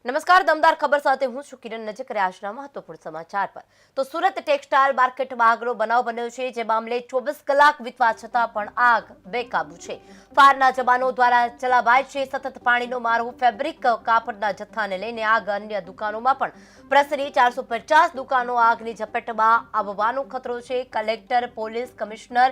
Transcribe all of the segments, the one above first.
નમસ્કાર, દમદાર ખબર સાથે હું છું કિરણ. નજર કરે આજના મહત્વપૂર્ણ સમાચાર પર. તો સુરત ટેક્સટાઇલ માર્કેટમાં આગનો બનાવ બન્યો છે, જે મામલે 24 કલાક વીતવા છતાં પણ આગ બેકાબુ છે. ફાયરના જવાનો દ્વારા ચલાવાય છે સતત પાણીનો મારો. ફેબ્રિક કાપડના જથ્થાને લઈને આગ અન્ય દુકાનોમાં પણ પ્રસરી. 450 દુકાનો આગની ઝપેટમાં આવવાનો ખતરો છે. Collector, police commissioner,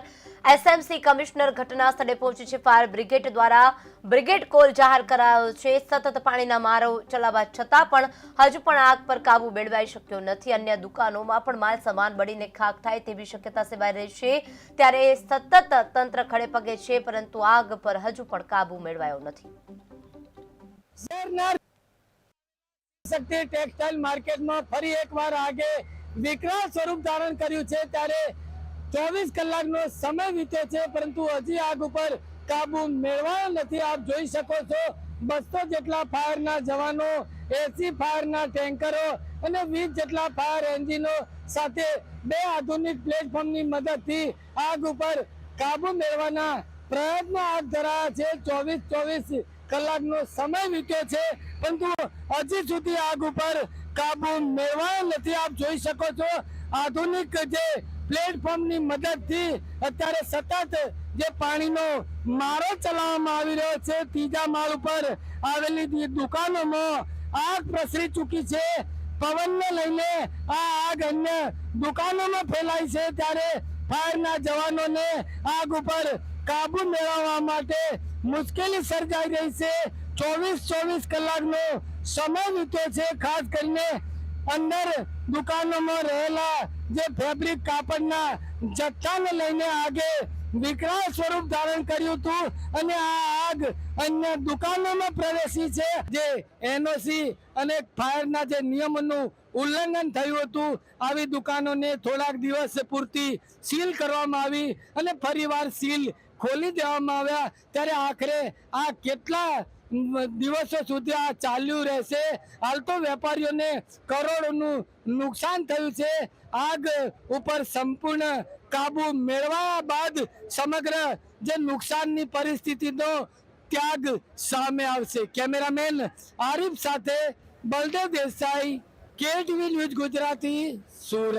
SMC commissioner ઘટના સ્થળે પહોંચી છે. ફાયર બ્રિગેડ દ્વારા બ્રિગેડ કોલ જાહેર કરાયો છે. સતત પાણીના મારો ચલાવવા છતાં પણ હજુ પણ આગ પર કાબુ મેળવાઈ શક્યો નથી. અન્ય દુકાનોમાં પણ માલ સામાન બળીને ખાખ થાય તેવી શક્યતા સેવાઈ રહી છે. ત્યારે સતત તંત્ર ખડે પગે છે, પરંતુ આગ પર હજુ પણ કાબુ મેળવાયો નથી. શક્તિ ટેક્સટાઇલ માર્કેટમાં ફરી એકવાર આગે વિકરાળ સ્વરૂપ ધારણ કર્યું છે. ત્યારે 24 કલાકનો સમય વીત્યો છે, પરંતુ હજી આગ ઉપર કાબુ મેળવાયો નથી. આપ જોઈ શકો છો 200 જેટલા ફાયરના જવાનો, 80 ફાયરના ટેન્કરો અને 20 જેટલા ફાયર એન્જિનો સાથે 2 આધુનિક પ્લેટફોર્મની મદદથી આગ ઉપર કાબુ મેળવવાના પ્રયત્નો હાથ ધરાયા છે. 24 કલાકનો સમય વીત્યો છે, પરંતુ હજી સુધી આગ ઉપર કાબુ મેળવાયો નથી. આપ જોઈ શકો છો આધુનિક જે પ્લેટફોર્મની મદદથી અત્યારે સતત જે પાણીનો મારો ચલાવવામાં આવી રહ્યો છે. ત્રીજા માળ ઉપર આવેલી દુકાનોમાં આગ પ્રસરી ચૂકી છે. પવનને લઈને આ આગ અન્ય દુકાનોમાં ફેલાઈ છે. ત્યારે ફાયરના જવાનોને આગ ઉપર કાબુ મેળવવા માટે મુશ્કેલી સર્જાઈ રહી છે. 24 કલાકનો સમય વીત્યો છે. ખાસ કરીને અંદર દુકાનોમાં રહેલા જે ફેબ્રિક કાપડના જથ્થાને લઈને આગે વિકરાળ સ્વરૂપ ધારણ કર્યું હતું અને આ આગ અન્ય દુકાનોમાં પ્રવેશી છે. જે એનઓસી અને ફાયરના જે નિયમોનું ઉલ્લંઘન થયું હતું, આવી દુકાનોને થોડાક દિવસ પૂરતી સીલ કરવામાં આવી અને ફરીવાર સીલ ખોલી દેવામાં આવ્યા. ત્યારે આખરે આ કેટલા દિવસો સુધી આ ચાલ્યું રહેશે? હાલ તો વેપારીઓને કરોડોનું નુકસાન થયું છે. આગ ઉપર સંપૂર્ણ કાબુ મેળવ્યા બાદ સમગ્ર જે નુકસાનની પરિસ્થિતિનો ત્યાગ સામે આવશે. કેમેરામેન આરિફ સાથે બલદેવ દેસાઈ, કેટીવી ન્યૂઝ ગુજરાતી, સુરત.